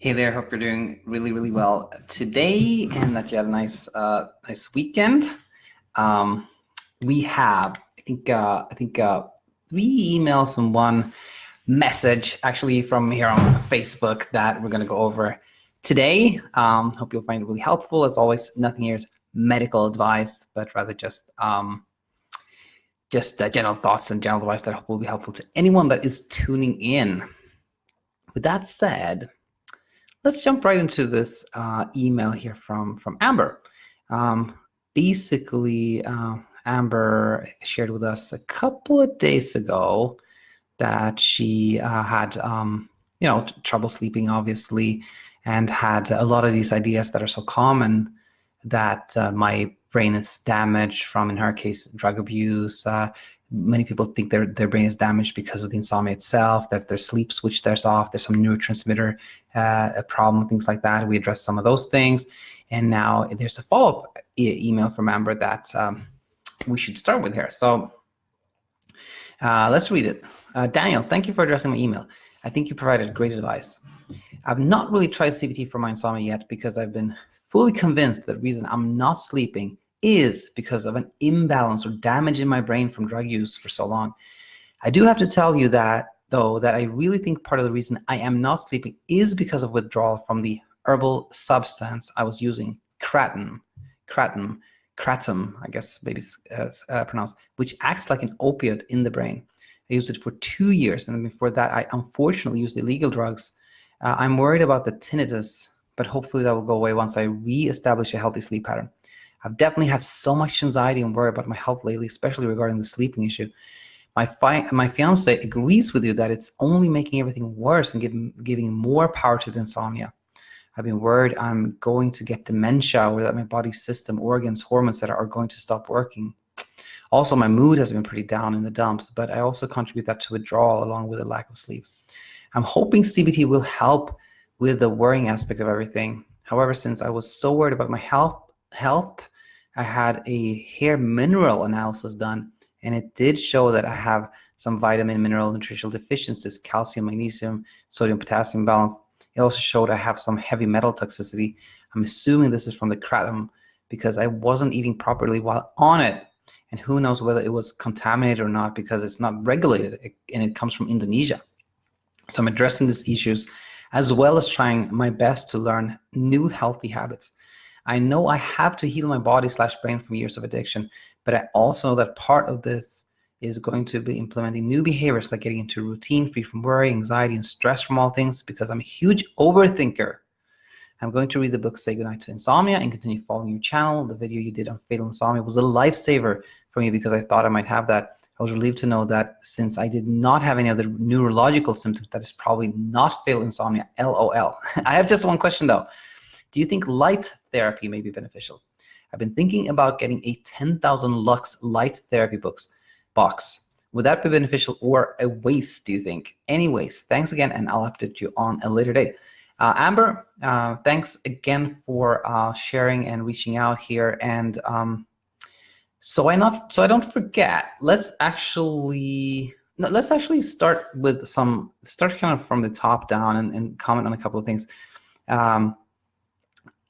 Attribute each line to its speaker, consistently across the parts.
Speaker 1: Hey there, hope you're doing really, really well today and that you had a nice weekend. We have, three emails and one message actually from here on Facebook that we're going to go over today. Hope you'll find it really helpful. As always, nothing here is medical advice, but rather just general thoughts and general advice that hope will be helpful to anyone that is tuning in. With that said, let's jump right into this email here from Amber. Basically, Amber shared with us a couple of days ago that she had, trouble sleeping, obviously, and had a lot of these ideas that are so common that my brain is damaged from, in her case, drug abuse. Many people think their brain is damaged because of the insomnia itself, that their sleep switch there's off, there's some neurotransmitter a problem, things like that. We addressed some of those things. And now there's a follow-up email from Amber that we should start with here. So let's read it. Daniel, thank you for addressing my email. I think you provided great advice. I've not really tried CBT for my insomnia yet because I've been fully convinced that the reason I'm not sleeping is because of an imbalance or damage in my brain from drug use for so long. I do have to tell you that, though, that I really think part of the reason I am not sleeping is because of withdrawal from the herbal substance I was using, kratom, I guess maybe it's pronounced, which acts like an opioid in the brain. I used it for 2 years, and before that, I unfortunately used illegal drugs. I'm worried about the tinnitus, but hopefully that will go away once I re-establish a healthy sleep pattern. I've definitely had so much anxiety and worry about my health lately, especially regarding the sleeping issue. My fiance agrees with you that it's only making everything worse and giving more power to the insomnia. I've been worried I'm going to get dementia or that my body's system, organs, hormones that are going to stop working. Also, my mood has been pretty down in the dumps, but I also contribute that to withdrawal along with a lack of sleep. I'm hoping CBT will help with the worrying aspect of everything. However, since I was so worried about my health, I had a hair mineral analysis done, and it did show that I have some vitamin, mineral, nutritional deficiencies, calcium, magnesium, sodium, potassium balance. It also showed I have some heavy metal toxicity. I'm assuming this is from the kratom because I wasn't eating properly while on it. And who knows whether it was contaminated or not because it's not regulated and it comes from Indonesia. So I'm addressing these issues as well as trying my best to learn new healthy habits. I know I have to heal my body/brain from years of addiction, but I also know that part of this is going to be implementing new behaviors like getting into routine, free from worry, anxiety, and stress from all things because I'm a huge overthinker. I'm going to read the book Say Goodnight to Insomnia and continue following your channel. The video you did on fatal insomnia was a lifesaver for me because I thought I might have that. I was relieved to know that since I did not have any other neurological symptoms, that is probably not fatal insomnia, LOL. I have just one question though. Do you think light therapy may be beneficial? I've been thinking about getting a 10,000 lux light therapy box. Would that be beneficial or a waste, do you think? Anyways, thanks again, and I'll update you on a later date. Amber, thanks again for sharing and reaching out here. And so I don't forget, let's actually start kind of from the top down and comment on a couple of things.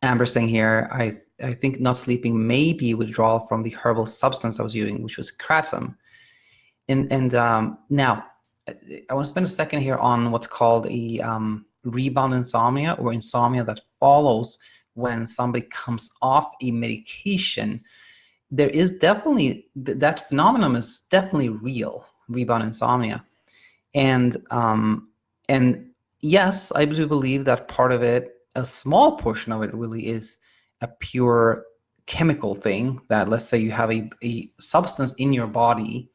Speaker 1: Amber saying here, I think not sleeping may be withdrawal from the herbal substance I was using, which was kratom. And now I want to spend a second here on what's called a rebound insomnia, or insomnia that follows when somebody comes off a medication. There is definitely, that phenomenon is definitely real, rebound insomnia. And yes, I do believe that part of it, a small portion of it really is a pure chemical thing, that let's say you have a substance in your body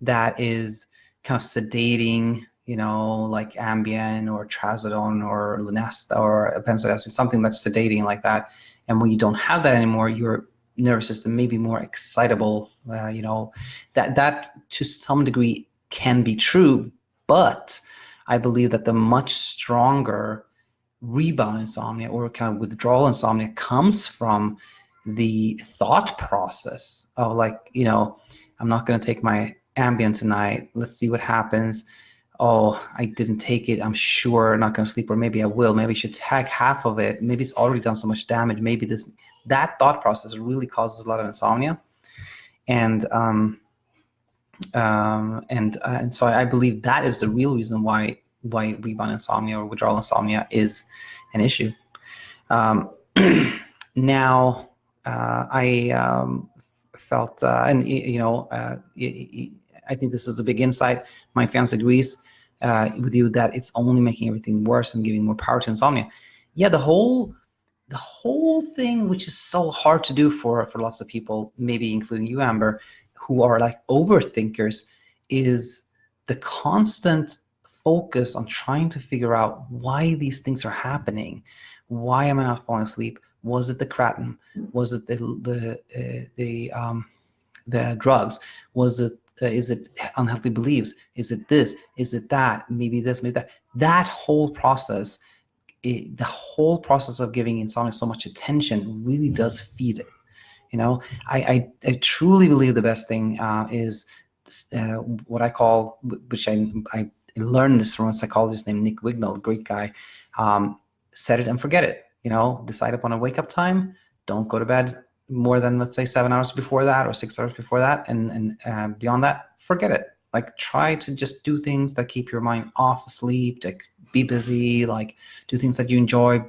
Speaker 1: that is kind of sedating, like Ambien or trazodone or Lunesta or benzodiazepine, something that's sedating like that. And when you don't have that anymore, your nervous system may be more excitable. That to some degree can be true, but I believe that the much stronger rebound insomnia or kind of withdrawal insomnia comes from the thought process of I'm not going to take my Ambien tonight. Let's see what happens. oh, I didn't take it, I'm sure not going to sleep, or maybe I will, maybe I should tag half of it, maybe it's already done so much damage, maybe this, that thought process really causes a lot of insomnia. And and so I believe that is the real reason why rebound insomnia or withdrawal insomnia is an issue. Now, I felt, and you know, I think this is a big insight. My fiance agrees with you that it's only making everything worse and giving more power to insomnia. Yeah, the whole thing, which is so hard to do for lots of people, maybe including you, Amber, who are like overthinkers, is the constant focus on trying to figure out why these things are happening. Why am I not falling asleep? Was it the kratom? Was it the drugs? Was it is it unhealthy beliefs? Is it this? Is it that? Maybe this, maybe that. That whole process, the whole process of giving insomnia so much attention really does feed it. You know, I truly believe the best thing is what I call, which I learned this from a psychologist named Nick Wignall, great guy. Set it and forget it. You know, decide upon a wake up time. Don't go to bed more than, let's say, 7 hours before that or 6 hours before that, and beyond that, forget it. Like, try to just do things that keep your mind off asleep. Like, be busy. Like, do things that you enjoy.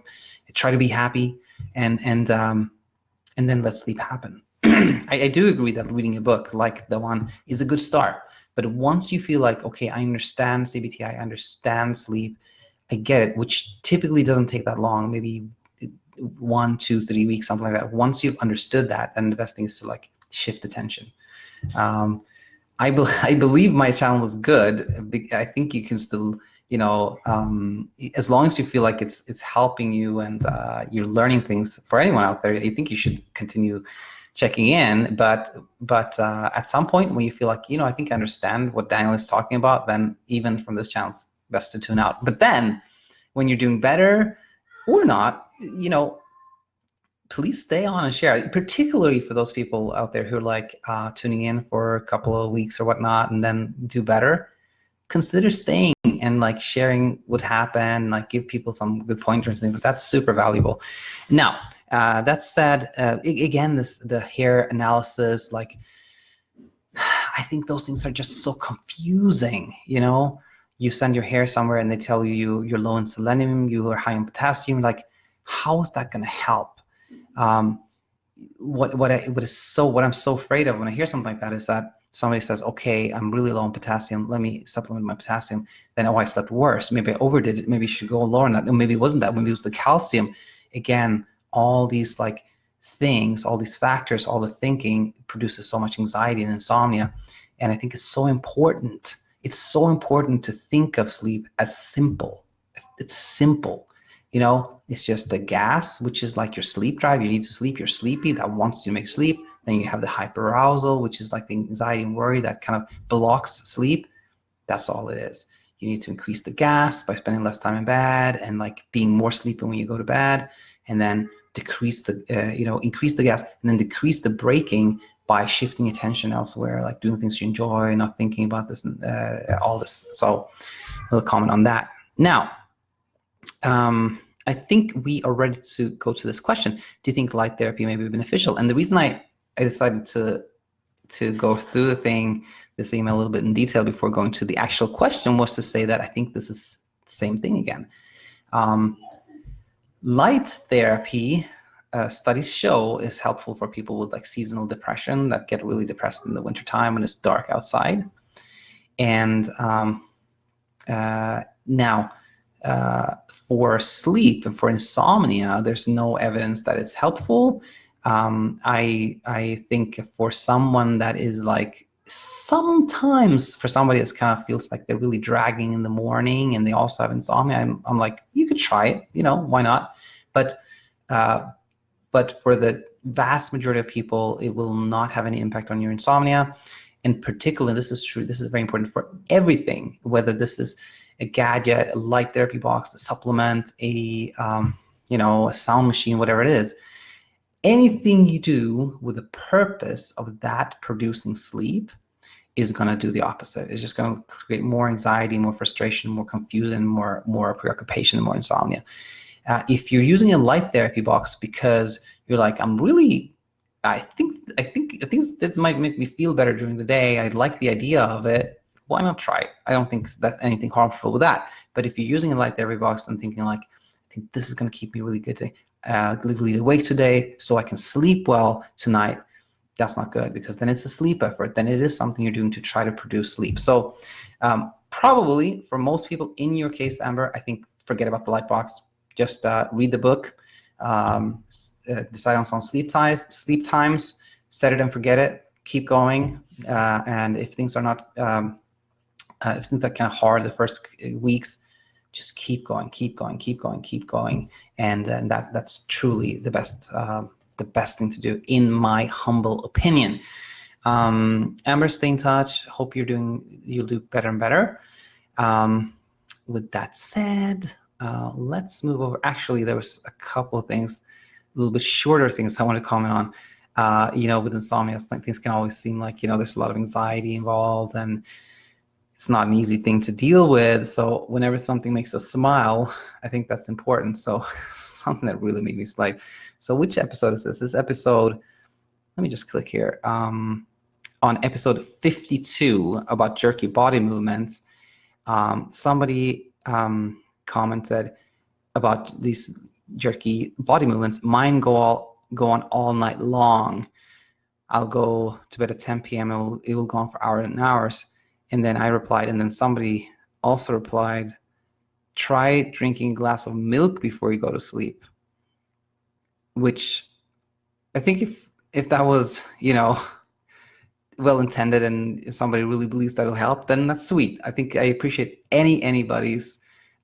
Speaker 1: Try to be happy, and then let sleep happen. I do agree that reading a book like the one is a good start. But once you feel like, okay, I understand CBT, I understand sleep, I get it, which typically doesn't take that long, maybe 1, 2, 3 weeks, something like that. Once you've understood that, then the best thing is to like shift attention. I believe my channel is good. I think you can still, you know, as long as you feel like it's helping you and you're learning things. For anyone out there, I think you should continue checking in. But at some point when you feel like, you know, I think I understand what Daniel is talking about, then even from this channel, it's best to tune out. But then when you're doing better or not, you know, please stay on and share, particularly for those people out there who are like tuning in for a couple of weeks or whatnot and then do better. Consider staying and like sharing what happened, like give people some good pointers and things. That's super valuable. Now, that said, again, the hair analysis, like, I think those things are just so confusing. You know, you send your hair somewhere and they tell you you're low in selenium, you are high in potassium. Like, how is that going to help? What I'm so afraid of when I hear something like that is that somebody says, okay, I'm really low in potassium, let me supplement my potassium. Then, oh, I slept worse. Maybe I overdid it. Maybe you should go lower on that. Maybe it wasn't that. Maybe it was the calcium. Again, all these like things, all these factors, all the thinking produces so much anxiety and insomnia. And I think it's so important. It's so important to think of sleep as simple. It's simple. You know, it's just the gas, which is like your sleep drive. You need to sleep. You're sleepy. That wants you to make sleep. Then you have the hyperarousal, which is like the anxiety and worry that kind of blocks sleep. That's all it is. You need to increase the gas by spending less time in bed and like being more sleepy when you go to bed, and then decrease the, increase the gas and then decrease the braking by shifting attention elsewhere, like doing things you enjoy, not thinking about this and all this. So a little comment on that. Now, I think we are ready to go to this question. Do you think light therapy may be beneficial? And the reason I decided to go through this email a little bit in detail before going to the actual question was to say that I think this is the same thing again. Light therapy, studies show, is helpful for people with like seasonal depression that get really depressed in the wintertime when it's dark outside. And now, for sleep and for insomnia, there's no evidence that it's helpful. I think for someone that is like, sometimes for somebody that kind of feels like they're really dragging in the morning and they also have insomnia, I'm like, you could try it, you know, why not? But for the vast majority of people, it will not have any impact on your insomnia. And particularly, this is true, this is very important for everything, whether this is a gadget, a light therapy box, a supplement, a sound machine, whatever it is. Anything you do with the purpose of that producing sleep is going to do the opposite. It's just going to create more anxiety, more frustration, more confusion, more preoccupation, more insomnia. If you're using a light therapy box because you're like, I think that might make me feel better during the day, I like the idea of it, why not try it? I don't think that's anything harmful with that. But if you're using a light therapy box and thinking like, I think this is going to keep me really good, really awake today so I can sleep well tonight, that's not good, because then it's a sleep effort. Then it is something you're doing to try to produce sleep. So probably for most people, in your case, Amber, I think forget about the light box. Just read the book, decide on some sleep times, set it and forget it, keep going. And if things are not, if things are kind of hard the first weeks, just keep going. And that's truly the best thing to do, in my humble opinion. Amber, stay in touch. Hope you'll do better and better. With that said, let's move over. Actually, there was a couple of things, a little bit shorter things I want to comment on. With insomnia, things can always seem like, there's a lot of anxiety involved, and it's not an easy thing to deal with. So whenever something makes us smile, I think that's important. So something that really made me smile. So which episode is this? This episode, let me just click here. On episode 52 about jerky body movements, somebody commented about these jerky body movements. Mine go on all night long. I'll go to bed at 10 p.m. It will go on for hours and hours. And then I replied, and then somebody also replied, try drinking a glass of milk before you go to sleep. Which I think if that was, well intended and somebody really believes that'll help, then that's sweet. I think I appreciate anybody's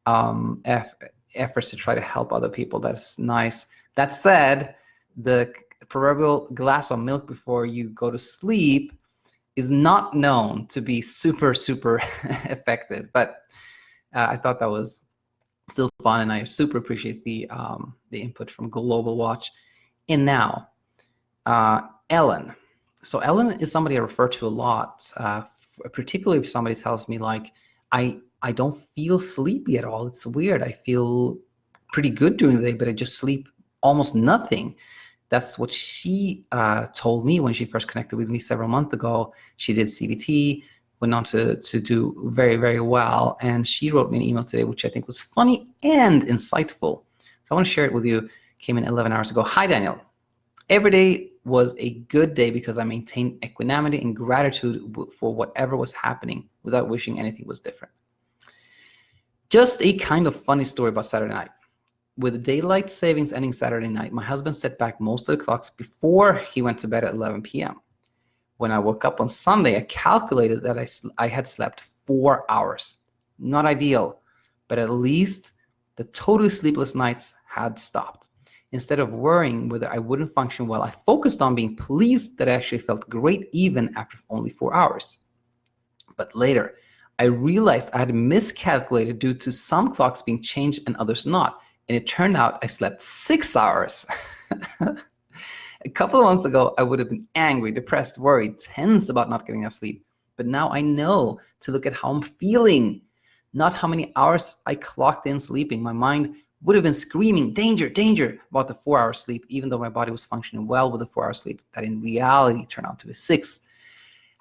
Speaker 1: efforts to try to help other people. That's nice. That said, the proverbial glass of milk before you go to sleep is not known to be super effective. But I thought that was still fun, and I super appreciate the input from Global Watch. And now, Ellen. So Ellen is somebody I refer to a lot, particularly if somebody tells me like, I don't feel sleepy at all. It's weird. I feel pretty good during the day, but I just sleep almost nothing. That's what she told me when she first connected with me several months ago. She did CBT, went on to do very, very well. And she wrote me an email today, which I think was funny and insightful. So I want to share it with you. Came in 11 hours ago. Hi, Daniel. Every day was a good day because I maintained equanimity and gratitude for whatever was happening without wishing anything was different. Just a kind of funny story about Saturday night. With the daylight savings ending Saturday night, my husband set back most of the clocks before he went to bed at 11 p.m. When I woke up on Sunday, I calculated that I had slept 4 hours. Not ideal, but at least the totally sleepless nights had stopped. Instead of worrying whether I wouldn't function well, I focused on being pleased that I actually felt great even after only 4 hours. But later, I realized I had miscalculated due to some clocks being changed and others not. And it turned out I slept 6 hours. A couple of months ago, I would have been angry, depressed, worried, tense about not getting enough sleep. But now I know to look at how I'm feeling, not how many hours I clocked in sleeping. My mind would have been screaming, danger, danger, about the 4 hour sleep, even though my body was functioning well with the 4 hour sleep, that in reality turned out to be 6.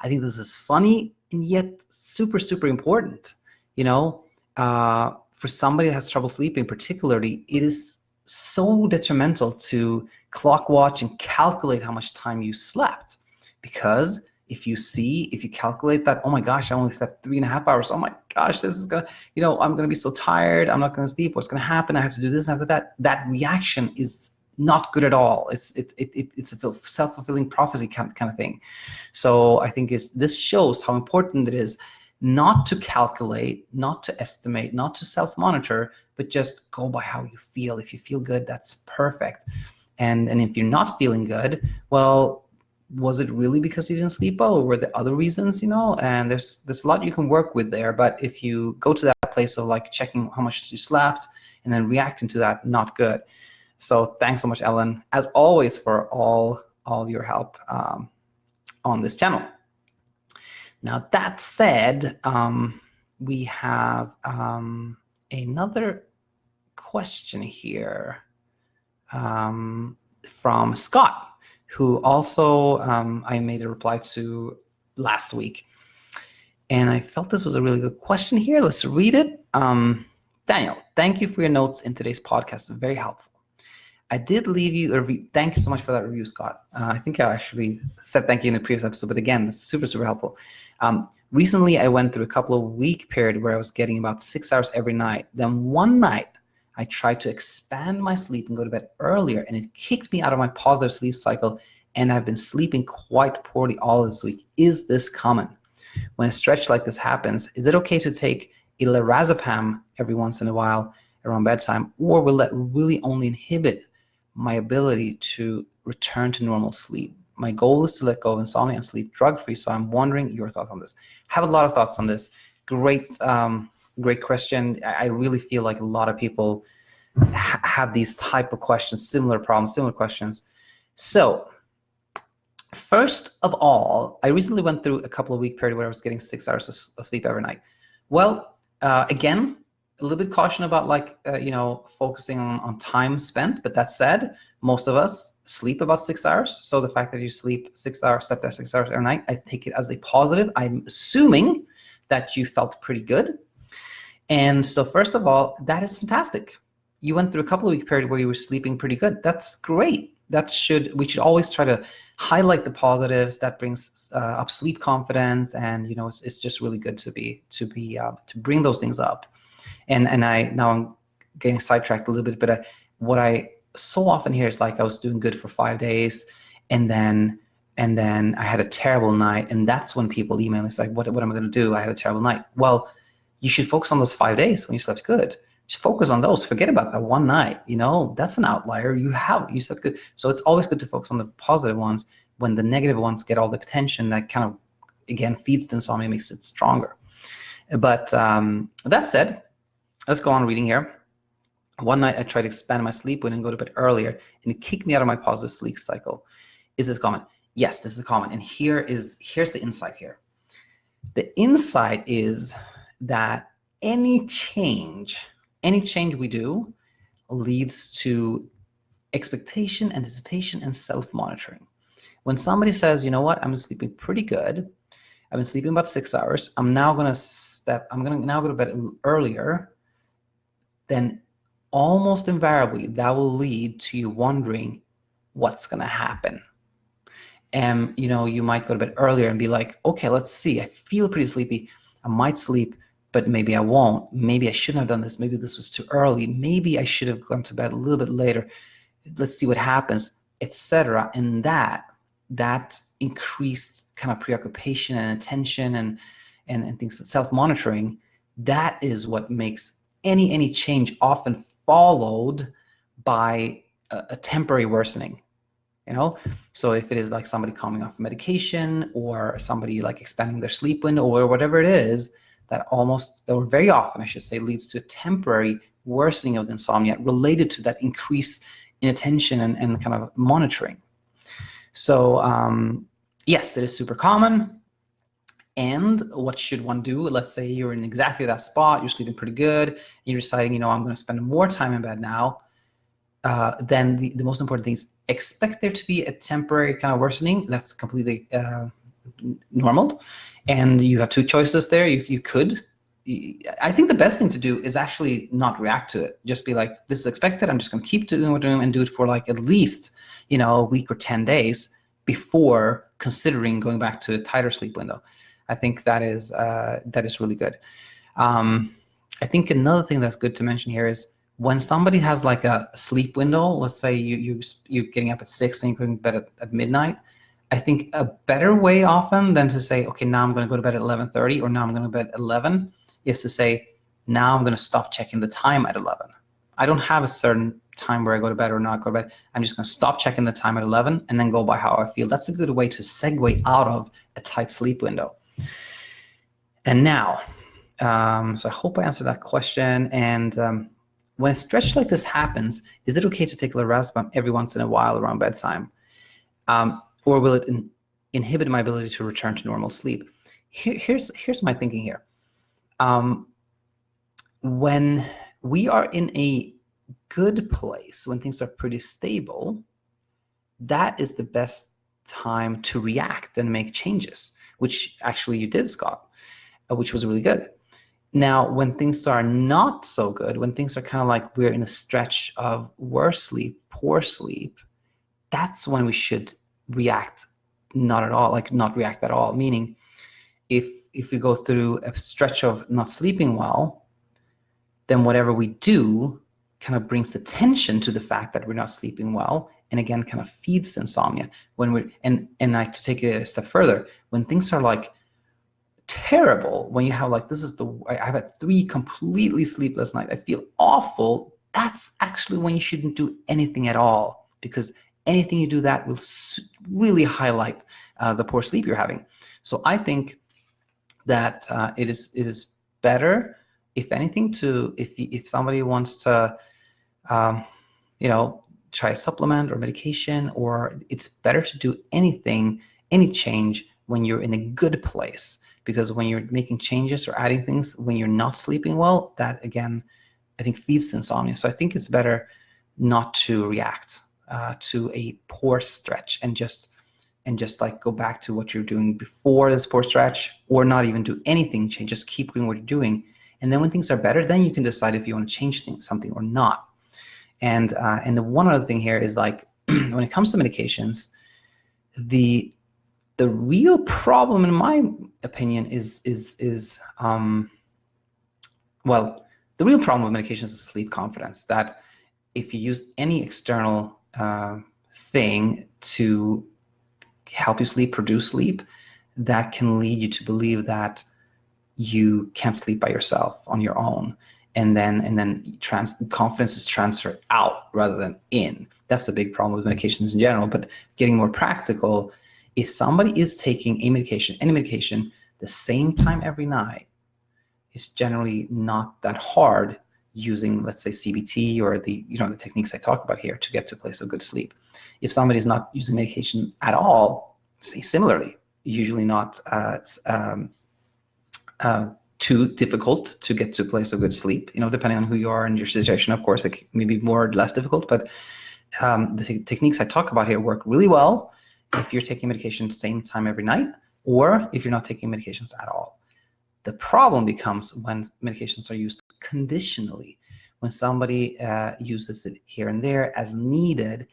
Speaker 1: I think this is funny and yet super important. For somebody that has trouble sleeping particularly, it is so detrimental to clock watch and calculate how much time you slept. Because if you calculate that, oh my gosh, I only slept 3.5 hours. Oh my gosh, this is gonna, I'm gonna be so tired. I'm not gonna sleep. What's gonna happen? I have to do this after that. That reaction is not good at all. It's a self-fulfilling prophecy kind of thing. So I think this shows how important it is not to calculate, not to estimate, not to self-monitor, but just go by how you feel. If you feel good, that's perfect. And if you're not feeling good, well, was it really because you didn't sleep well, or were there other reasons? And there's a lot you can work with there. But if you go to that place of like checking how much you slept and then reacting to that, not good. So thanks so much, Ellen, as always, for all your help on this channel. Now, that said, we have another question here from Scott, who also I made a reply to last week. And I felt this was a really good question here. Let's read it. Daniel, thank you for your notes in today's podcast. Very helpful. I did leave you a review. Thank you so much for that review, Scott. I think I actually said thank you in the previous episode, but again, it's super, super helpful. Recently, I went through a couple of week period where I was getting about 6 hours every night. Then one night, I tried to expand my sleep and go to bed earlier, and it kicked me out of my positive sleep cycle, and I've been sleeping quite poorly all this week. Is this common? When a stretch like this happens, is it okay to take a lorazepam every once in a while around bedtime, or will that really only inhibit my ability to return to normal sleep? My goal is to let go of insomnia and sleep drug-free, so I'm wondering your thoughts on this. I have a lot of thoughts on this. Great question. I really feel like a lot of people have these type of questions, similar problems, similar questions. So first of all, I recently went through a couple of week period where I was getting 6 hours of sleep every night. Well, again, a little bit caution about focusing on time spent, but that said, most of us sleep about 6 hours. So the fact that you sleep 6 hours, slept there 6 hours every night, I take it as a positive. I'm assuming that you felt pretty good. And so first of all, that is fantastic. You went through a couple of week period where you were sleeping pretty good. That's great. We should always try to highlight the positives. That brings up sleep confidence, and it's just really good to bring those things up. And I'm getting sidetracked a little bit, but what I so often hear is like I was doing good for 5 days, and then I had a terrible night, and that's when people email me. It's like, what am I going to do? I had a terrible night. Well, you should focus on those 5 days when you slept good. Just focus on those. Forget about that one night. That's an outlier. You slept good. So it's always good to focus on the positive ones when the negative ones get all the attention. That kind of, again, feeds the insomnia, makes it stronger. But that said, let's go on reading here. One night I tried to expand my sleep and go to bed earlier, and it kicked me out of my positive sleep cycle. Is this common? Yes, this is common. And here's the insight here. The insight is that any change we do leads to expectation, anticipation, and self-monitoring. When somebody says, you know what, I'm sleeping pretty good, I've been sleeping about 6 hours, I'm now going to now go to bed earlier, then almost invariably that will lead to you wondering what's going to happen. And you might go to bed earlier and be like, okay, let's see, I feel pretty sleepy, I might sleep, but maybe I won't. Maybe I shouldn't have done this. Maybe this was too early. Maybe I should have gone to bed a little bit later. Let's see what happens, etc. And that increased kind of preoccupation and attention and things, self-monitoring, that is what makes any change often followed by a temporary worsening. So if it is like somebody coming off medication, or somebody like expanding their sleep window, or whatever it is, that almost, or very often I should say, leads to a temporary worsening of the insomnia related to that increase in attention and kind of monitoring. So yes, it is super common. And what should one do? Let's say you're in exactly that spot, you're sleeping pretty good, and you're deciding, I'm going to spend more time in bed now. Then the most important thing is expect there to be a temporary kind of worsening. That's completely normal. And you have two choices there. I think the best thing to do is actually not react to it. Just be like, this is expected. I'm just going to keep doing what I'm doing and do it for like at least, a week or 10 days before considering going back to a tighter sleep window. I think that is really good. I think another thing that's good to mention here is when somebody has like a sleep window, let's say you're getting up at 6 and you're going to bed at midnight, I think a better way often than to say, okay, now I'm going to go to bed at 11:30, or now I'm going to bed at 11, is to say, now I'm going to stop checking the time at 11. I don't have a certain time where I go to bed or not go to bed. I'm just going to stop checking the time at 11 and then go by how I feel. That's a good way to segue out of a tight sleep window. And now, so I hope I answered that question. And when a stretch like this happens, is it okay to take lorazepam every once in a while around bedtime? Or will it inhibit my ability to return to normal sleep? here's my thinking here. When we are in a good place, when things are pretty stable, that is the best time to react and make changes, which actually you did, Scott, which was really good. Now, when things are not so good, when things are kind of like we're in a stretch of worse sleep, poor sleep, that's when we should react not at all, like not react at all. Meaning, if we go through a stretch of not sleeping well, then whatever we do kind of brings attention to the fact that we're not sleeping well, and again kind of feeds the insomnia. When we're and like, to take it a step further, when things are like terrible, when you have like, I've had 3 completely sleepless nights, I feel awful, that's actually when you shouldn't do anything at all, because anything you do that will really highlight the poor sleep you're having. So I think that it is better, if anything, to if somebody wants to try a supplement or medication, or it's better to do any change when you're in a good place, because when you're making changes or adding things when you're not sleeping well, that again I think feeds insomnia. So I think it's better not to react to a poor stretch and just like go back to what you're doing before this poor stretch, or not even do anything, just keep doing what you're doing. And then when things are better, then you can decide if you want to change something or not. And the one other thing here is like when it comes to medications, the real problem, in my opinion, is well, the real problem with medications is sleep confidence. That if you use any external thing to help you sleep, produce sleep, that can lead you to believe that you can't sleep by yourself on your own, and then confidence is transferred out rather than in. That's the big problem with medications in general. But getting more practical, if somebody is taking a medication, any medication, the same time every night, it's generally not that hard using, let's say, CBT or the techniques I talk about here to get to a place of good sleep. If somebody is not using medication at all, say similarly, usually not too difficult to get to a place of good sleep. Depending on who you are and your situation, of course, it may be more or less difficult. But the techniques I talk about here work really well if you're taking medication same time every night, or if you're not taking medications at all. The problem becomes when medications are used conditionally, when somebody uses it here and there as needed,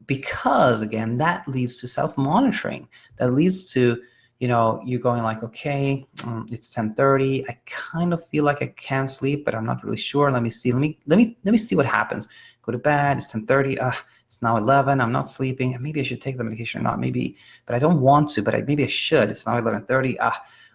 Speaker 1: because again, that leads to self-monitoring. That leads to you going like, okay, it's 10:30. I kind of feel like I can sleep, but I'm not really sure. Let me see. Let me see what happens. Go to bed. It's 10:30. It's now 11. I'm not sleeping. Maybe I should take the medication or not. Maybe, but I don't want to. But maybe I should. It's now 11:30.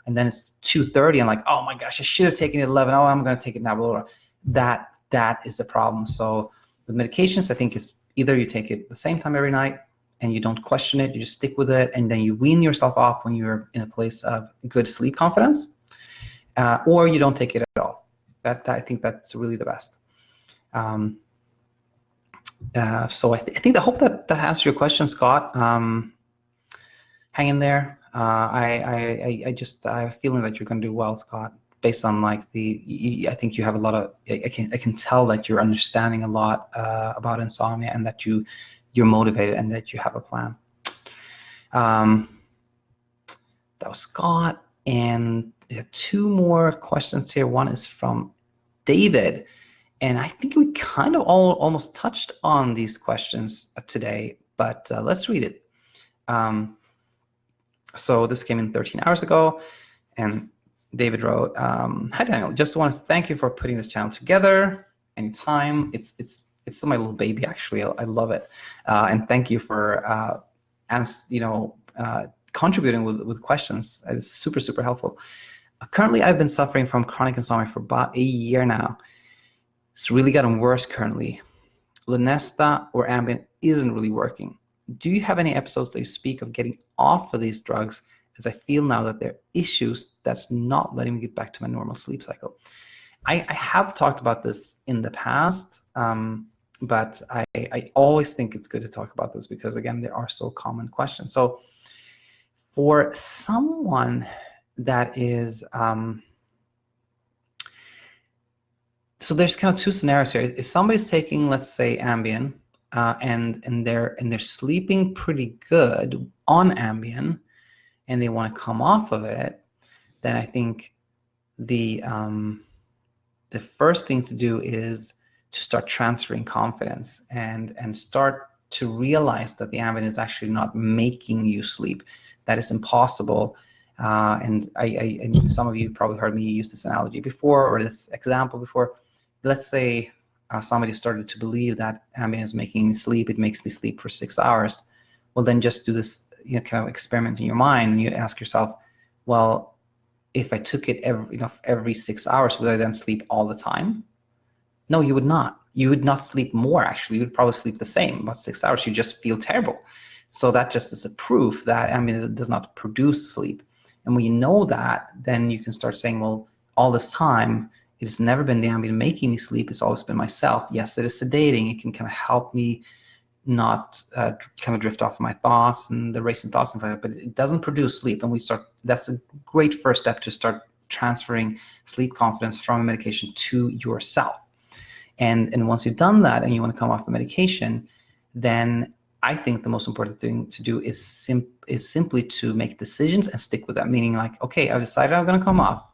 Speaker 1: And then it's 2:30. I'm like, oh my gosh, I should have taken it at 11. Oh, I'm going to take it now. Blah, blah, blah. That is the problem. So with medications, I think it's either you take it the same time every night, and you don't question it, you just stick with it, and then you wean yourself off when you're in a place of good sleep confidence, or you don't take it at all. I think that's really the best. So I hope that answers your question, Scott. Hang in there. I have a feeling that you're going to do well, Scott, based on like I think you have a lot of, I can tell that you're understanding a lot about insomnia, and that you're motivated and that you have a plan. That was Scott. And 2 more questions here. One is from David. And I think we kind of almost touched on these questions today, but let's read it. So this came in 13 hours ago, and David wrote, hi Daniel, just want to thank you for putting this channel together. Anytime. It's my little baby, actually. I love it. And thank you for contributing with questions. It's super, super helpful. Currently, I've been suffering from chronic insomnia for about a year now. It's really gotten worse currently. Lunesta or Ambien isn't really working. Do you have any episodes that you speak of getting off of these drugs, as I feel now that there are issues that's not letting me get back to my normal sleep cycle? I have talked about this in the past, but I always think it's good to talk about this because, again, there are so common questions. So for someone that is, so there's kind of two scenarios here. If somebody's taking, let's say, Ambien, and they're sleeping pretty good on Ambien, and they want to come off of it, then I think the first thing to do is to start transferring confidence and start to realize that the Ambien is actually not making you sleep. That is impossible. And some of you probably heard me use this analogy before, or this example before. Let's say somebody started to believe that Ambien is making me sleep. It makes me sleep for 6 hours. Well, then just do this, kind of experiment in your mind, and you ask yourself, well, if I took it every 6 hours, would I then sleep all the time? No, you would not. You would not sleep more, actually. You would probably sleep the same, about 6 hours. You just feel terrible. So that just is a proof that Ambien does not produce sleep. And when you know that, then you can start saying, well, all this time, it has never been the Ambien making me sleep. It's always been myself. Yes, it is sedating. It can kind of help me not kind of drift off my thoughts and the racing thoughts and things like that, but it doesn't produce sleep. And that's a great first step to start transferring sleep confidence from a medication to yourself. And once you've done that and you want to come off the medication, then I think the most important thing to do is simply to make decisions and stick with that. Meaning, like, okay, I've decided I'm going to come off,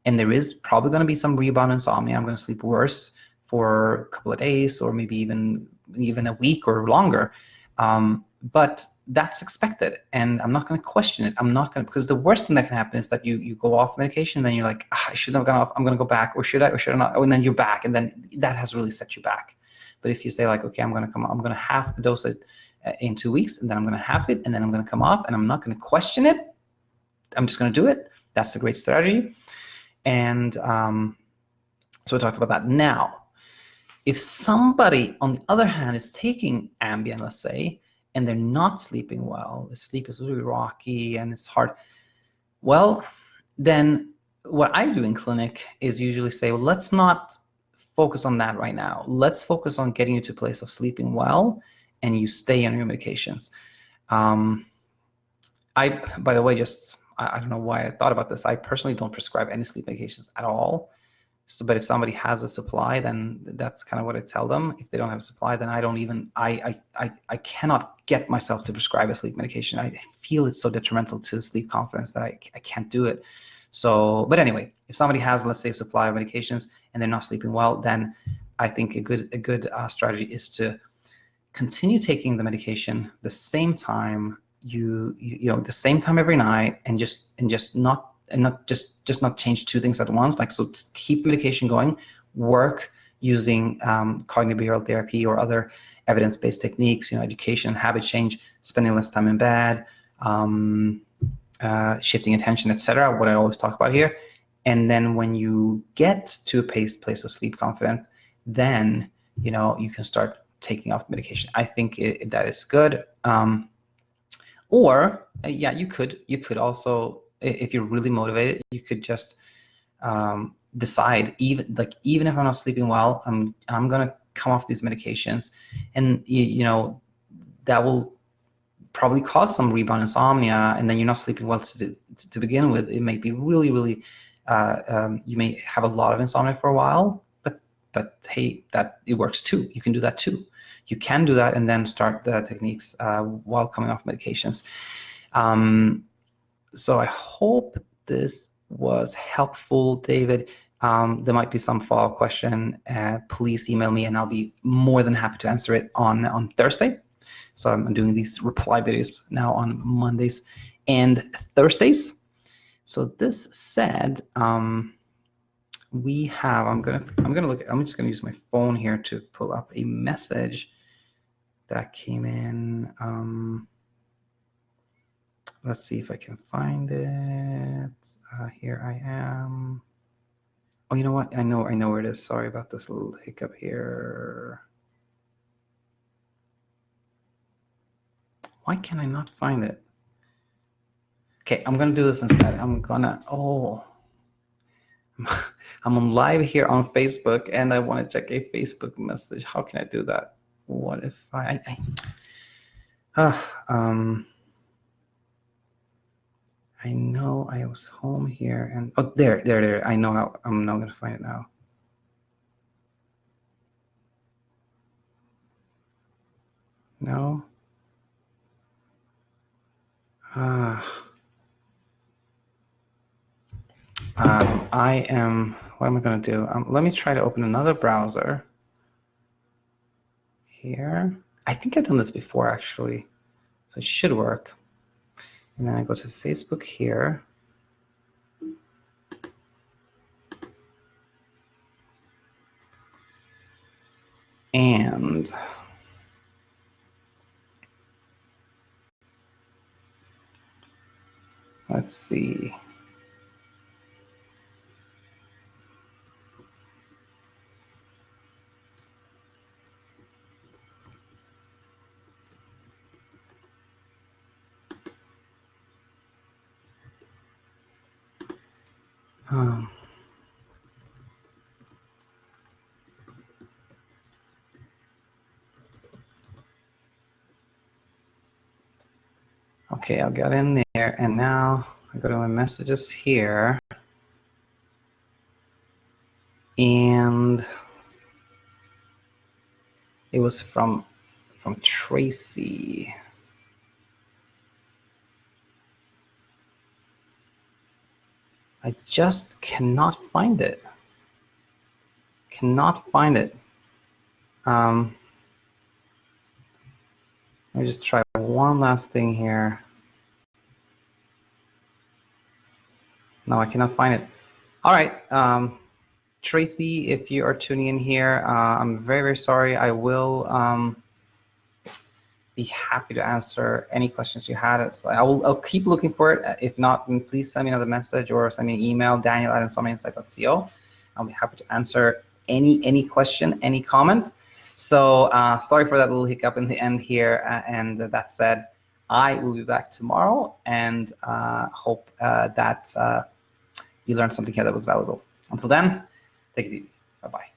Speaker 1: and there is probably going to be some rebound insomnia. I'm going to sleep worse for a couple of days, or maybe even a week or longer. But that's expected, and I'm not going to question it. I'm not going to, because the worst thing that can happen is that you go off medication, and then you're like, I shouldn't have gone off. I'm going to go back, or should I not? And then you're back, and then that has really set you back. But if you say, like, okay, I'm going to half the dose in 2 weeks, and then I'm going to half it, and then I'm going to come off, and I'm not going to question it. I'm just going to do it. That's a great strategy. And so we talked about that. Now, if somebody, on the other hand, is taking Ambien, let's say, and they're not sleeping well, the sleep is really rocky and it's hard, well, then what I do in clinic is usually say, well, let's not focus on that right now. Let's focus on getting you to a place of sleeping well, and you stay on your medications. By the way, I don't know why I thought about this. I personally don't prescribe any sleep medications at all. So, but if somebody has a supply, then that's kind of what I tell them. If they don't have a supply, then I cannot get myself to prescribe a sleep medication. I feel it's so detrimental to sleep confidence that I can't do it. So, but anyway, if somebody has, let's say, a supply of medications and they're not sleeping well, then I think a good strategy is to continue taking the medication the same time, the same time every night, and not change two things at once. Like, so keep the medication going, work using cognitive behavioral therapy or other evidence-based techniques, education, habit change, spending less time in bed, shifting attention, etc. What I always talk about here. And then when you get to a place of sleep confidence, then you can start taking off the medication. I think that is good. Or you could also, if you're really motivated, you could just decide, even if I'm not sleeping well, I'm gonna come off these medications, and that will probably cause some rebound insomnia, and then you're not sleeping well to begin with. It may be really, really, you may have a lot of insomnia for a while, but hey, that it works too. You can do that too. You can do that and then start the techniques while coming off medications. So I hope this was helpful, David. There might be some follow-up question. Please email me, and I'll be more than happy to answer it on Thursday. So I'm doing these reply videos now on Mondays and Thursdays. So this said, we have. I'm just gonna use my phone here to pull up a message that came in. Let's see if I can find it. Here I am. Oh, you know what? I know where it is. Sorry about this little hiccup here. Why can I not find it? Okay, I'm gonna do this instead. I'm on live here on Facebook, and I want to check a Facebook message. How can I do that? What if I I know I was home here and oh, there. I know how I'm not gonna find it now. No. What am I gonna do? Let me try to open another browser here. I think I've done this before actually, so it should work. And then I go to Facebook here. And let's see. Okay, I'll get in there, and now I go to my messages here, and it was from Tracy. I just cannot find it. Cannot find it. Let me just try one last thing here. No, I cannot find it. All right, Tracy, if you are tuning in here, I'm very, very sorry. I will be happy to answer any questions you had. I'll keep looking for it. If not, please send me another message or send me an email, daniel@insomniainsight.co. I'll be happy to answer any question, any comment. So sorry for that little hiccup in the end here. And that said, I will be back tomorrow, and hope that you learned something here that was valuable. Until then, take it easy. Bye-bye.